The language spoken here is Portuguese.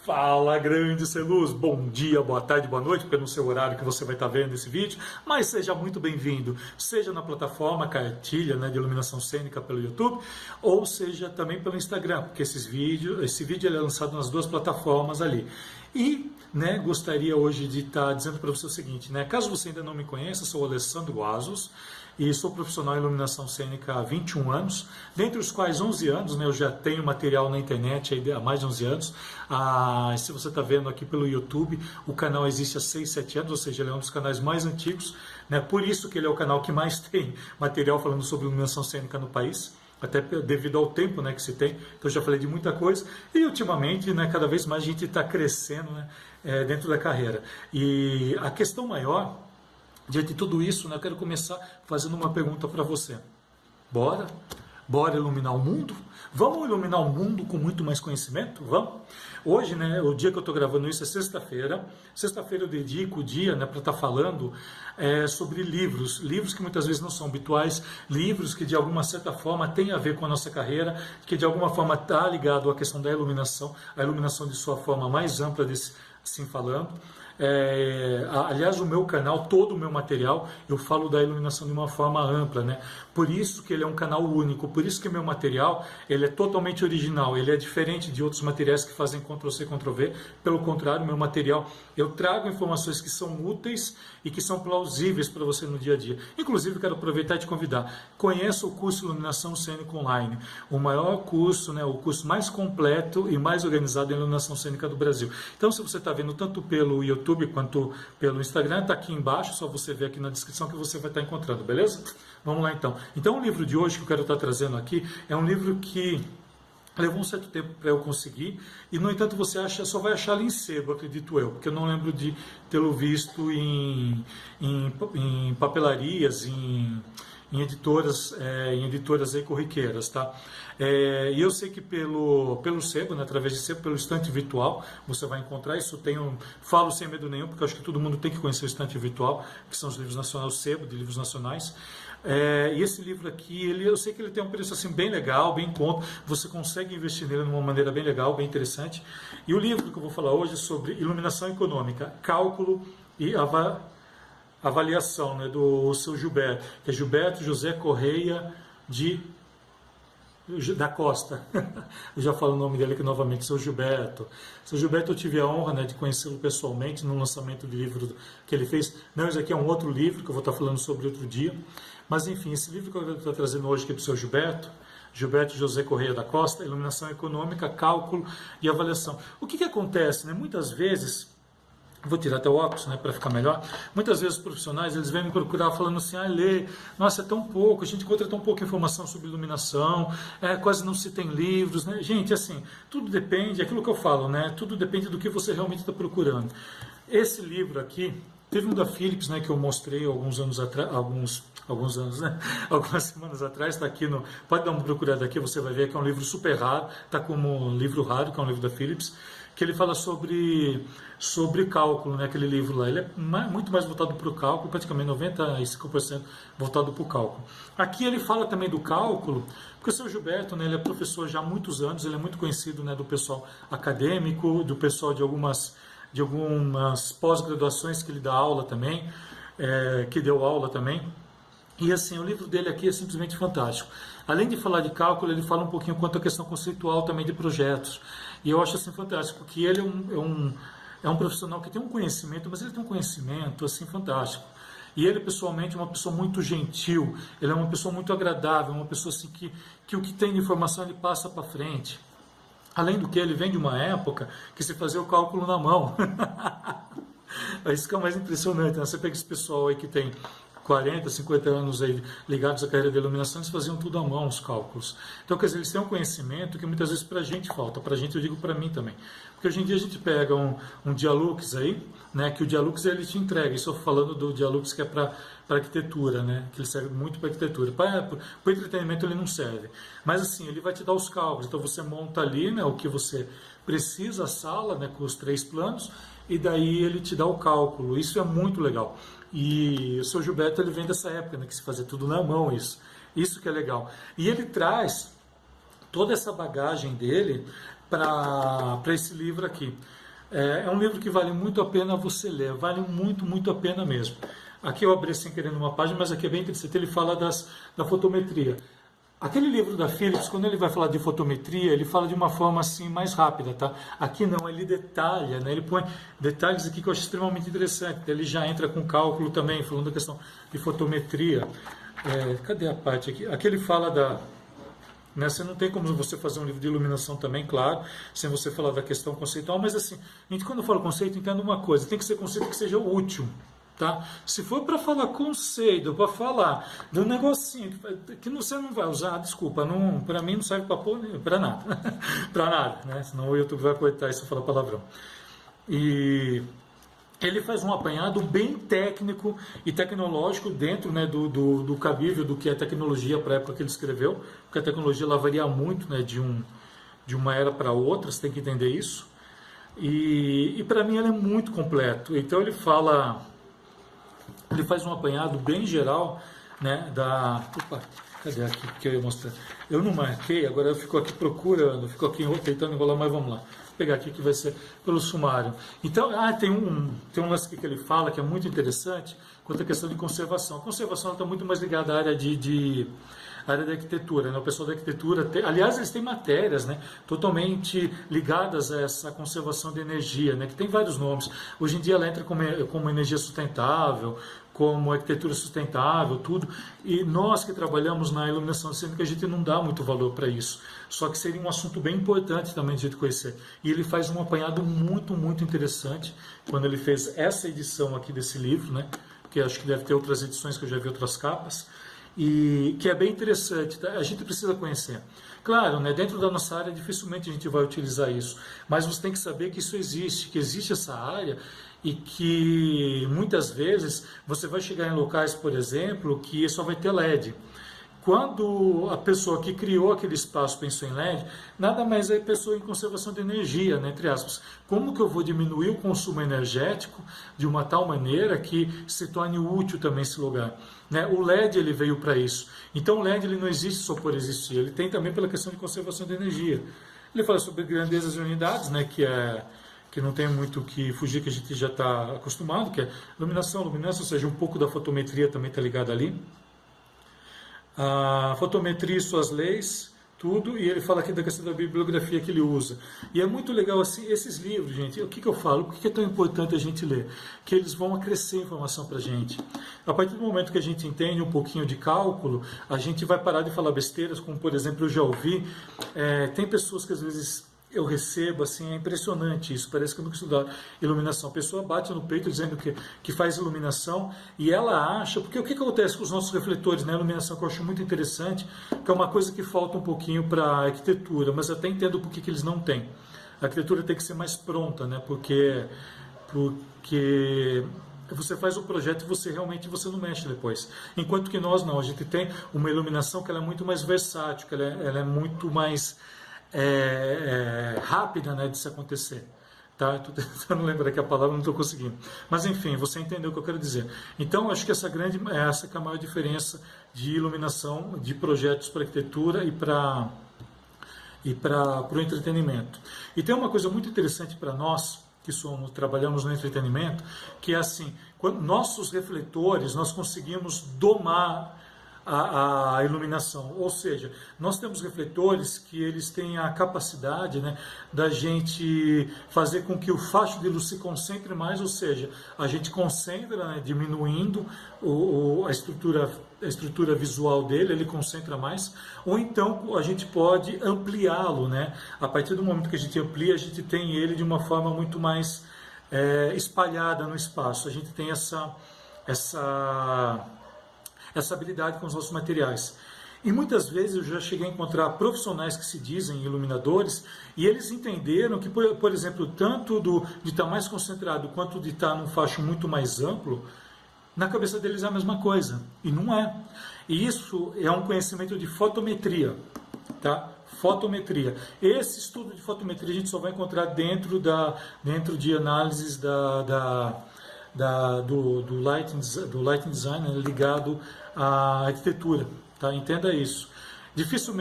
Fala, grande ser luz, bom dia, boa tarde, boa noite, porque é no seu horário que você vai estar vendo esse vídeo, mas seja muito bem-vindo, seja na plataforma Cartilha, de iluminação cênica pelo YouTube, ou seja também pelo Instagram, porque esse vídeo ele é lançado nas duas plataformas ali. E gostaria hoje de estar dizendo para você o seguinte, caso você ainda não me conheça, sou o Alessandro Guazos, e sou profissional em iluminação cênica há 21 anos, dentre os quais 11 anos, eu já tenho material na internet há mais de 11 anos. Se você está vendo aqui pelo YouTube, o canal existe há 6, 7 anos, ou seja, ele é um dos canais mais antigos, por isso que ele é o canal que mais tem material falando sobre iluminação cênica no país, até devido ao tempo que se tem, então eu já falei de muita coisa, e ultimamente, cada vez mais a gente está crescendo dentro da carreira. E a questão maior, diante de tudo isso, eu quero começar fazendo uma pergunta para você. Bora? Bora iluminar o mundo? Vamos iluminar o mundo com muito mais conhecimento? Vamos? Hoje, o dia que eu estou gravando isso é sexta-feira. Sexta-feira eu dedico o dia para estar falando sobre livros que muitas vezes não são habituais, livros que de alguma certa forma têm a ver com a nossa carreira, que de alguma forma está ligado à questão da iluminação, a iluminação de sua forma mais ampla, assim falando. Aliás, o meu canal, todo o meu material, eu falo da iluminação de uma forma ampla, Por isso que ele é um canal único, por isso que meu material ele é totalmente original, ele é diferente de outros materiais que fazem Ctrl+C, Ctrl+V. Pelo contrário, meu material, eu trago informações que são úteis e que são plausíveis para você no dia a dia. Inclusive, quero aproveitar e te convidar. Conheça o curso Iluminação Cênica Online, o maior curso, o curso mais completo e mais organizado em iluminação cênica do Brasil. Então, se você está vendo tanto pelo YouTube quanto pelo Instagram, está aqui embaixo, só você ver aqui na descrição que você vai estar encontrando, beleza? Vamos lá então. Então, o livro de hoje que eu quero estar trazendo aqui é um livro que levou um certo tempo para eu conseguir, e no entanto você só vai achar ali em sebo, acredito eu, porque eu não lembro de tê-lo visto em papelarias, em editoras aí corriqueiras, tá? E eu sei que pelo sebo, através de sebo, pelo estante virtual, você vai encontrar isso. Falo sem medo nenhum, porque eu acho que todo mundo tem que conhecer o estante virtual, que são os livros nacionais, o sebo de livros nacionais. E esse livro aqui, eu sei que ele tem um preço assim bem legal, bem em conta, você consegue investir nele de uma maneira bem legal, bem interessante. E o livro que eu vou falar hoje é sobre iluminação econômica, cálculo e avaliação, do seu Gilberto, que é Gilberto José Correia da Costa. Eu já falo o nome dele aqui novamente, seu Gilberto. Seu Gilberto, eu tive a honra de conhecê-lo pessoalmente no lançamento do livro que ele fez. Não, esse aqui é um outro livro que eu vou estar falando sobre outro dia. Mas enfim, esse livro que eu estou trazendo hoje aqui para o seu Gilberto, Gilberto José Correia da Costa, Iluminação Econômica, Cálculo e Avaliação. O que acontece? Muitas vezes, vou tirar até o óculos para ficar melhor. Muitas vezes os profissionais eles vêm me procurar falando assim, Lê, nossa, é tão pouco, a gente encontra tão pouca informação sobre iluminação, quase não se tem livros, Gente, assim, tudo depende, é aquilo que eu falo, tudo depende do que você realmente está procurando. Esse livro aqui, teve um da Philips, que eu mostrei alguns anos atrás, algumas semanas atrás, está aqui pode dar uma procurada aqui, você vai ver que é um livro super raro, está como um livro raro, que é um livro da Philips, que ele fala sobre cálculo, aquele livro lá. Ele é muito mais voltado para o cálculo, praticamente 95% voltado para o cálculo. Aqui ele fala também do cálculo, porque o seu Gilberto, ele é professor já há muitos anos, ele é muito conhecido do pessoal acadêmico, do pessoal de algumas pós-graduações que ele dá aula também, que deu aula também. E assim, o livro dele aqui é simplesmente fantástico. Além de falar de cálculo, ele fala um pouquinho quanto à questão conceitual também de projetos. E eu acho assim fantástico, que ele é um profissional que tem um conhecimento, mas ele tem um conhecimento assim fantástico. E ele pessoalmente é uma pessoa muito gentil, ele é uma pessoa muito agradável, uma pessoa assim que o que tem de informação ele passa para frente. Além do que, ele vem de uma época que se fazia o cálculo na mão. Isso que é o mais impressionante, Você pega esse pessoal aí que tem 40, 50 anos aí ligados à carreira de iluminação, eles faziam tudo à mão, os cálculos. Então, quer dizer, eles têm um conhecimento que muitas vezes para a gente falta. Para a gente, eu digo para mim também. Porque hoje em dia a gente pega um Dialux aí, que o Dialux ele te entrega. Isso eu falando do Dialux que é para arquitetura, que ele serve muito para arquitetura. Para o entretenimento ele não serve. Mas assim, ele vai te dar os cálculos. Então você monta ali o que você precisa, a sala, com os 3 planos, e daí ele te dá o cálculo. Isso é muito legal. E o seu Gilberto ele vem dessa época, que se fazia tudo na mão, isso que é legal. E ele traz toda essa bagagem dele para esse livro aqui. É um livro que vale muito a pena você ler, vale muito, muito a pena mesmo. Aqui eu abri sem querer numa página, mas aqui é bem interessante, ele fala da fotometria. Aquele livro da Philips, quando ele vai falar de fotometria, ele fala de uma forma assim mais rápida, tá? Aqui não, ele detalha, né? Ele põe detalhes aqui que eu acho extremamente interessante. Ele já entra com cálculo também, falando da questão de fotometria. Cadê a parte aqui? Aqui ele fala né, você não tem como você fazer um livro de iluminação também, claro, sem você falar da questão conceitual, mas assim, a gente quando fala conceito, entenda uma coisa, tem que ser conceito que seja útil. Tá? Se for para falar conceito, para falar de um negocinho que você não vai usar, desculpa, para mim não serve para nada, para nada, né? Senão o YouTube vai cortar isso e falar palavrão. E ele faz um apanhado bem técnico e tecnológico dentro, né, do cabível do que é tecnologia para a época que ele escreveu, porque a tecnologia lá varia muito, né, de uma era para outra, você tem que entender isso. E para mim ele é muito completo. Então ele faz um apanhado bem geral, né, Opa, cadê aqui que eu ia mostrar? Eu não marquei, agora eu fico aqui procurando, fico aqui tentando enrolar, mas vamos lá. Vou pegar aqui que vai ser pelo sumário. Então, tem um lance aqui que ele fala que é muito interessante quanto à questão de conservação. A conservação está muito mais ligada à área área da arquitetura, né? O pessoal da arquitetura aliás, eles têm matérias, né, totalmente ligadas a essa conservação de energia, né, que tem vários nomes. Hoje em dia ela entra como energia sustentável, como arquitetura sustentável, tudo. E nós que trabalhamos na iluminação cênica, a gente não dá muito valor para isso. Só que seria um assunto bem importante também de a gente conhecer. E ele faz um apanhado muito, muito interessante quando ele fez essa edição aqui desse livro, né, que acho que deve ter outras edições que eu já vi outras capas. E que é bem interessante, tá? A gente precisa conhecer. Claro, né, dentro da nossa área dificilmente a gente vai utilizar isso, mas você tem que saber que isso existe, que existe essa área e que muitas vezes você vai chegar em locais, por exemplo, que só vai ter LED. Quando a pessoa que criou aquele espaço pensou em LED, nada mais é pessoa em conservação de energia, né, entre aspas. Como que eu vou diminuir o consumo energético de uma tal maneira que se torne útil também esse lugar? Né? O LED ele veio para isso. Então o LED ele não existe só por existir, ele tem também pela questão de conservação de energia. Ele fala sobre grandezas de unidades, né, que não tem muito o que fugir, que a gente já está acostumado, que é iluminação, luminância, ou seja, um pouco da fotometria também está ligada ali. A fotometria e suas leis, tudo, e ele fala aqui da questão da bibliografia que ele usa. E é muito legal assim, esses livros, gente, o que eu falo, por que é tão importante a gente ler? Que eles vão acrescer informação para a gente. A partir do momento que a gente entende um pouquinho de cálculo, a gente vai parar de falar besteiras, como por exemplo, eu já ouvi, tem pessoas que às vezes eu recebo, assim, é impressionante isso, parece que eu nunca estudei iluminação. A pessoa bate no peito dizendo que faz iluminação e ela acha, porque o que acontece com os nossos refletores na iluminação, que eu acho muito interessante, que é uma coisa que falta um pouquinho para a arquitetura, mas eu até entendo por que eles não têm. A arquitetura tem que ser mais pronta, né, porque você faz o projeto e você não mexe depois. Enquanto que nós não, a gente tem uma iluminação que ela é muito mais versátil, que ela é muito mais rápida, né, de se acontecer. Tá? Estou tentando lembrar aqui a palavra, não estou conseguindo. Mas enfim, você entendeu o que eu quero dizer. Então, acho que essa que é a maior diferença de iluminação de projetos para arquitetura e para o entretenimento. E tem uma coisa muito interessante para nós, que trabalhamos no entretenimento, que é assim, quando nossos refletores, nós conseguimos domar a iluminação, ou seja, nós temos refletores que eles têm a capacidade, né, da gente fazer com que o facho de luz se concentre mais, ou seja, a gente concentra, né, diminuindo a estrutura visual dele, ele concentra mais, ou então a gente pode ampliá-lo, né? A partir do momento que a gente amplia, a gente tem ele de uma forma muito mais espalhada no espaço, a gente tem essa habilidade com os nossos materiais. E muitas vezes eu já cheguei a encontrar profissionais que se dizem iluminadores e eles entenderam que, por exemplo, tanto de estar mais concentrado quanto de estar num facho muito mais amplo, na cabeça deles é a mesma coisa. E não é. E isso é um conhecimento de fotometria. Tá? Fotometria. Esse estudo de fotometria a gente só vai encontrar dentro de análises do lighting design, né, ligado à arquitetura, tá? Entenda isso. Dificilmente